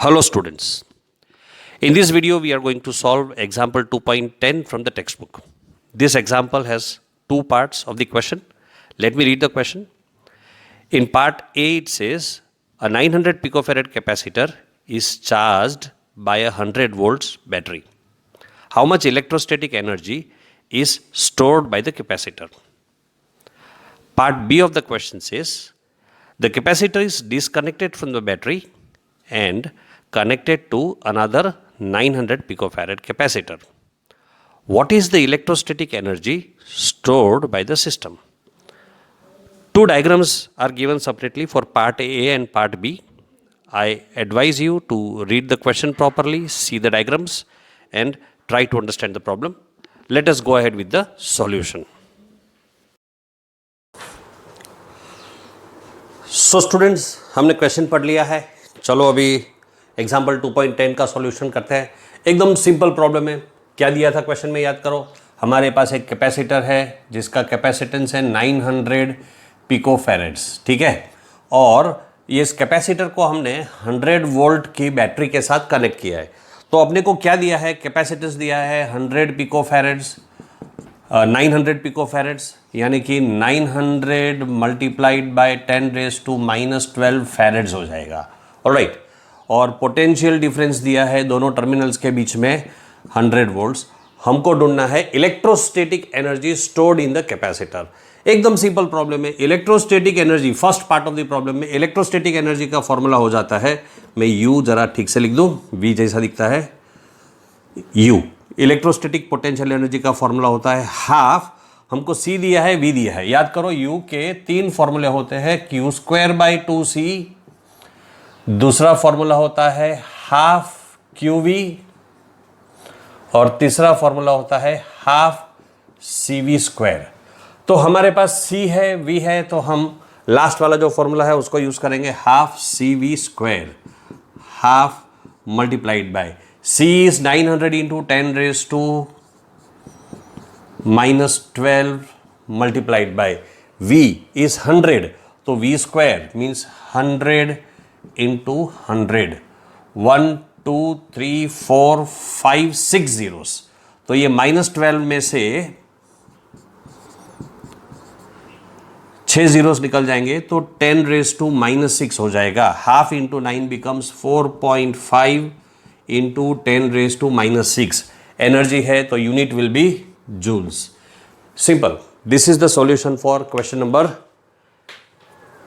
Hello students. In this video we are going to solve example 2.10 from the textbook. This example has two parts of the question. Let me read the question. In part A it says a 900 picofarad capacitor is charged by a 100 volts battery. How much electrostatic energy is stored by the capacitor? Part B of the question says the capacitor is disconnected from the battery and connected to another 900 picofarad capacitor. What is the electrostatic energy stored by the system? Two diagrams are given separately for part A and part B. I advise you to read the question properly, see the diagrams and try to understand the problem. Let us go ahead with the solution. So students, हमने question पढ़ लिया है. चलो अभी example 2.10 का solution करते हैं. एकदम सिंपल प्रॉब्लम है. क्या दिया था क्वेश्चन में याद करो. हमारे पास एक कैपेसिटर है जिसका कैपेसिटेंस है 900 पिकोफैरेड्स, ठीक है. और ये इस कैपेसिटर को हमने 100 वोल्ट की बैटरी के साथ कनेक्ट किया है. तो अपने को क्या दिया है, कैपेसिटेंस दिया है 100 पिकोफैरेड्स, 900 पिकोफैरेड्स, यानी कि 900 मल्टीप्लाइड बाय 10⁻⁻12 फैरेड्स हो जाएगा. ऑलराइट. और पोटेंशियल डिफरेंस दिया है दोनों टर्मिनल्स के बीच में 100 वोल्ट्स. हमको ढूंढना है electrostatic energy stored in the capacitor. एकदम सिंपल प्रॉब्लम है. Electrostatic energy, first part of the problem में इलेक्ट्रोस्टैटिक एनर्जी का फॉर्मूला हो जाता है, मैं यू जरा ठीक से लिख दूं, वी जैसा दिखता है, यू. इलेक्ट्रोस्टैटिक पोटेंशियल एनर्जी का फॉर्मूला होता है हाफ. हमको सी दिया है, वी दिया है. याद करो यू के तीन फॉर्मूले होते हैं, Q²/2C, दूसरा फॉर्मूला होता है हाफ QV और तीसरा फॉर्मूला होता है हाफ CV². तो हमारे पास C है, V है, तो हम लास्ट वाला जो फॉर्मूला है उसको यूज करेंगे, half CV², half multiplied by C is 900 into 10⁻⁻12 multiplied by V is 100. तो V² means 100 into 100. 1 2 3 4 5 6 zeros. तो ये -12 में से 6 zeros निकल जाएंगे तो 10⁻⁻6 हो जाएगा. Half into 9 becomes 4.5 into 10⁻⁻6. Energy है तो unit will be joules. Simple. This is the solution for question number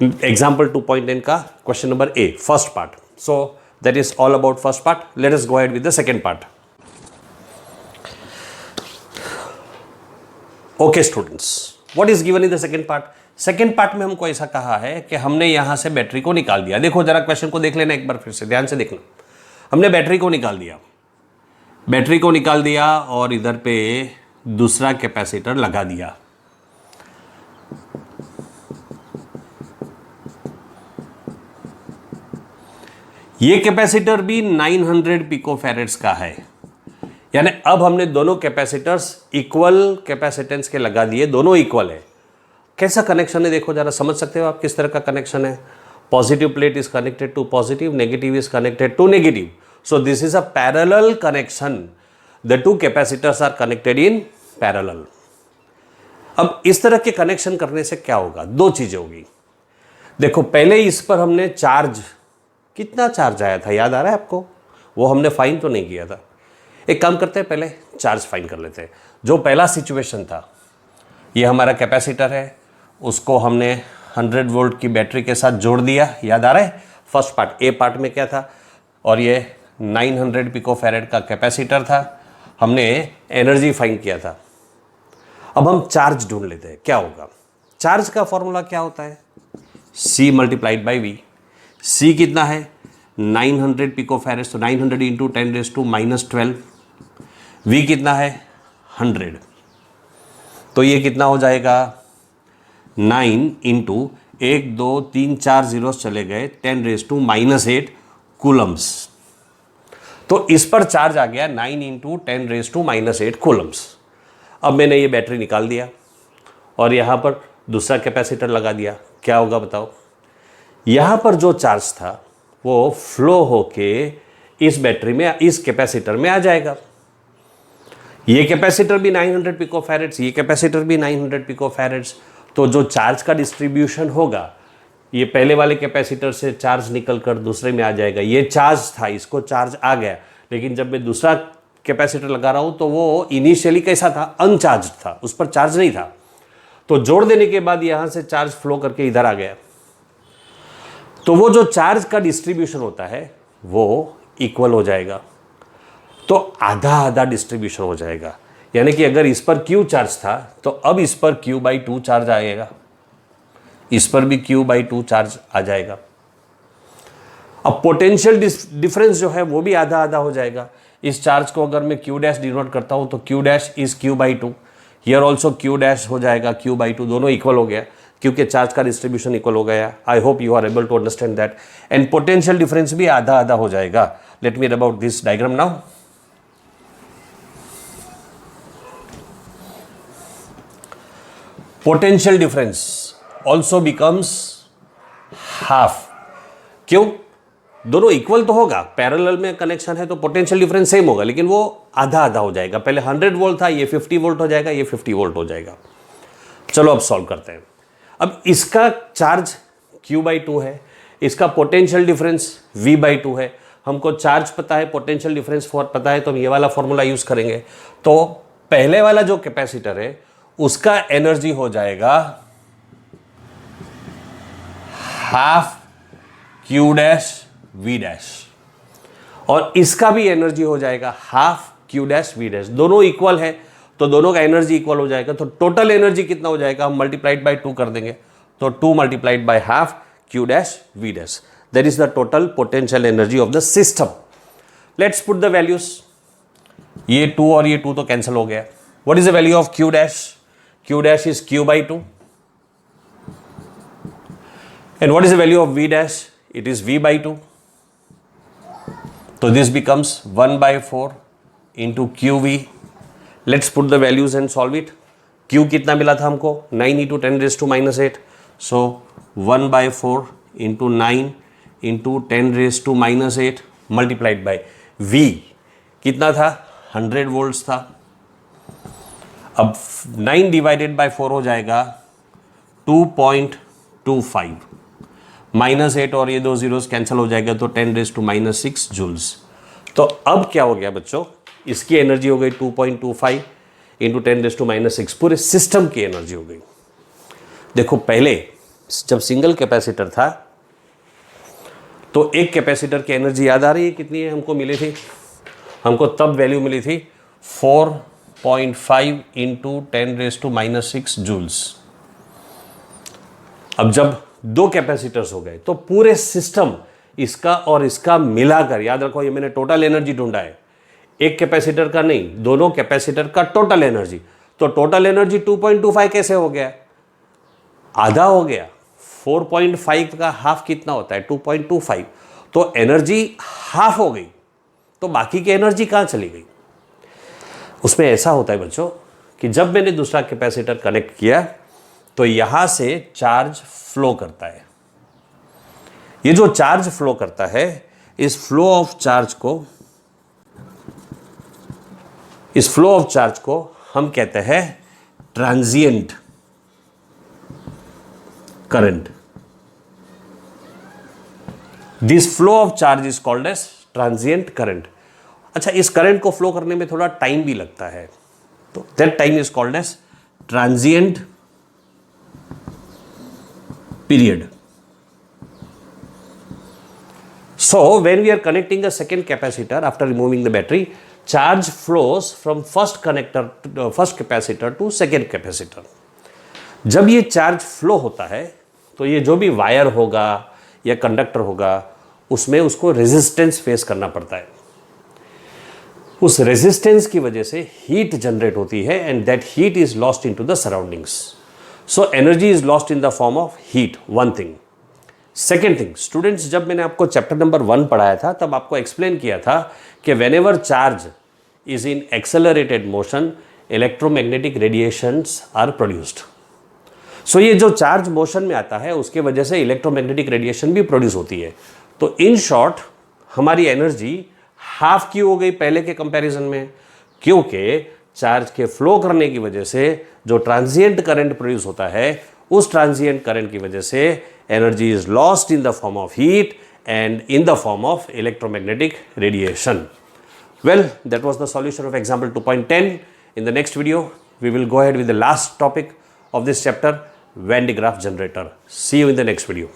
example 2.10 का question number A, first part. So that is all about first part. Let us go ahead with the second part. Okay students, what is given in the second part. Second part में हमको ऐसा कहा है कि हमने यहां से battery को निकाल दिया. देखो जरा क्वेश्चन को देख लेना एक बार फिर से, ध्यान से देखना. हमने बैटरी को निकाल दिया, बैटरी को निकाल दिया और इधर पे दूसरा कैपेसिटर लगा दिया. ये कैपेसिटर भी 900 पिकोफैरेड्स का है. यानी अब हमने दोनों कैपेसिटर्स इक्वल कैपेसिटेंस के लगा दिए, दोनों इक्वल है. कैसा कनेक्शन है देखो जरा, समझ सकते हो आप किस तरह का कनेक्शन है. Positive plate is connected to positive, negative is connected to negative. So this is a parallel connection. The two capacitors are connected in parallel. अब इस तरह के कनेक्शन करने से क्या होगा, दो चीजें होगी. देखो पहले इस पर हमने चार्ज, कितना चार्ज आया था याद आ रहा है आपको, वो हमने फाइन तो नहीं किया था. एक काम करते हैं, पहले चार्ज फाइन कर लेते हैं. जो पहला सिचुएशन था, ये हमारा कैपेसिटर है, उसको हमने 100 वोल्ट की बैटरी के साथ जोड़ दिया. याद आ रहा है फर्स्ट पार्ट, ए पार्ट में क्या था, और ये 900 पिकोफैरेड का कैपेसिटर था. हमने एनर्जी फाइंड किया था. अब हम चार्ज ढूंढ लेते हैं. क्या होगा, चार्ज का फॉर्मूला क्या होता है, C multiplied by V. C कितना है 900 पिकोफैरेड, तो 900 इंटू 10⁻⁻12. V कितना है 100, तो ये कितना हो जाएगा 9 इंटू 1 2 3 4 जीरोस चले गए 10⁻⁻8 कूलम्स. तो इस पर चार्ज आ गया 9 इंटू 10⁻⁻8 कूलम्स. अब मैंने ये बैटरी निकाल दिया और यहाँ पर दूसरा कैपेसिटर लगा दिया. क्या होगा बताओ, यहाँ पर जो चार्ज था वो फ्लो होके इस बैटरी में, इस कैपेसिटर में आ जाएगा। ये कैपेसिटर भी 900 पिकोफैरेड्स, ये कैपेसिटर भी 900 पिकोफैरेड्स। तो जो चार्ज का डिस्ट्रीब्यूशन होगा, ये पहले वाले कैपेसिटर से चार्ज निकल कर दूसरे में आ जाएगा। ये चार्ज था, इसको चार्ज आ गया, लेकिन जब मैं दूसरा कैपेसिटर लगा रहा हूं तो वो इनिशियली कैसा था, अनचार्ज था, उस पर चार्ज नहीं था। तो जोड़ देने के बाद यहां से चार्ज फ्लो करके इधर आ गया। तो वो जो चार्ज का डिस्ट्रीब्यूशन होता है वो इक्वल हो जाएगा, तो आधा आधा डिस्ट्रीब्यूशन हो जाएगा। यानी कि अगर इस पर Q चार्ज था तो अब इस पर Q/2 चार्ज आएगा, इस पर भी Q/2 चार्ज आ जाएगा। अब पोटेंशियल डिफरेंस जो है वो भी आधा आधा हो जाएगा। इस चार्ज को अगर मैं Q डैश डिनोट करता हूं तो Q dash is Q/2, here also Q dash हो जाएगा Q/2, दोनों इक्वल हो गया क्योंकि चार्ज का डिस्ट्रीब्यूशन इक्वल हो गया। I hope you are able to understand that. And potential difference भी आधा आधा हो जाएगा। Let me read about this diagram now. Potential difference also becomes half. क्यों? दोनों इक्वल तो होगा, पैरेलल में कनेक्शन है तो पोटेंशियल डिफरेंस सेम होगा, लेकिन वो आधा आधा हो जाएगा। पहले 100 वोल्ट था, ये 50 वोल्ट हो जाएगा, ये 50 वोल्ट हो जाएगा। चलो अब सॉल्व करते हैं। अब इसका चार्ज Q/2 है, इसका पोटेंशियल डिफरेंस V/2 है। हमको चार्ज पता है, पोटेंशियल डिफरेंस पता है, तो हम ये वाला फॉर्मूला यूज करेंगे। तो पहले वाला जो कैपेसिटर है उसका एनर्जी हो जाएगा half Q dash V dash, और इसका भी एनर्जी हो जाएगा half Q dash V dash. दोनों इक्वल है तो दोनों का एनर्जी इक्वल हो जाएगा। तो टोटल एनर्जी कितना हो जाएगा, हम मल्टीप्लाइड बाय 2 कर देंगे, तो 2 multiplied by half Q dash V dash. That is the total potential energy of the system. Let's put the values. ये 2 और ये 2 तो कैंसिल हो गया। What is the value of Q dash? Q dash is Q/2. And what is the value of V dash? It is V/2. So this becomes 1/4 into QV. Let's put the values and solve it. Q कितना मिला था हमको? 9 into 10⁻⁻8. So 1/4 into 9 into 10⁻⁻8 multiplied by V कितना था? 100 volts था। अब 9 divided by 4 हो जाएगा 2.25, -8 और ये 2 जीरोस कैंसिल हो जाएगा तो 10⁻⁻6 जूल्स। तो अब क्या हो गया बच्चों, इसकी एनर्जी हो गई 2.25 इंटू 10⁻⁻6, पूरे सिस्टम की एनर्जी हो गई। देखो पहले जब सिंगल कैपेसिटर था तो एक कैपेसिटर की एनर्जी याद आ रही है कितनी है हमको मिली थी? हमको तब वैल्यू मिली थी 4.5 इंटू 10⁻⁻6 जूल्स। अब जब दो कैपेसिटर्स हो गए तो पूरे सिस्टम इसका और इसका मिलाकर, याद रखो ये मैंने टोटल एनर्जी ढूंढा है, एक कैपेसिटर का नहीं, दोनों कैपेसिटर का टोटल एनर्जी। तो टोटल एनर्जी 2.25 कैसे हो गया? आधा हो गया। 4.5 का हाफ कितना होता है? 2.25। तो एनर्जी हाफ हो गई, तो बाकी की एनर्जी कहां चली गई? उसमें ऐसा होता है बच्चों कि जब मैंने दूसरा कैपेसिटर कनेक्ट किया तो यहां से चार्ज फ्लो करता है। ये जो चार्ज फ्लो करता है, इस फ्लो ऑफ चार्ज को हम कहते हैं transient current. This flow of charge is called as transient current. अच्छा, इस करंट को फ्लो करने में थोड़ा टाइम भी लगता है, तो that time is called as transient period. So when we are connecting a second capacitor after removing the battery, charge flows from first capacitor to second capacitor. जब ये चार्ज फ्लो होता है तो ये जो भी वायर होगा या कंडक्टर होगा उसमें उसको रेजिस्टेंस फेस करना पड़ता है। उस रेजिस्टेंस की वजह से हीट जनरेट होती है and that heat is lost into the surroundings. So energy is lost in the form of heat, one thing. Second thing, students जब मैंने आपको चैप्टर नंबर 1 पढ़ाया था तब आपको एक्सप्लेन किया था कि whenever charge is in accelerated motion electromagnetic radiations are produced. So ये जो चार्ज मोशन में आता है उसके वजह से इलेक्ट्रोमैग्नेटिक रेडिएशन भी प्रोड्यूस होती है। तो इन शॉर्ट हमारी एनर्जी हाफ की हो गई पहले के कंपैरिजन में, क्योंकि चार्ज के फ्लो करने की वजह से जो ट्रांजिएंट करंट प्रोड्यूस होता है, उस ट्रांजिएंट करंट की वजह से energy is lost in the form of heat and in the form of electromagnetic radiation. Well, that was the solution of example 2.10. In the next video, we will go ahead with the last topic of this chapter, Van de Graaff generator. See you in the next video.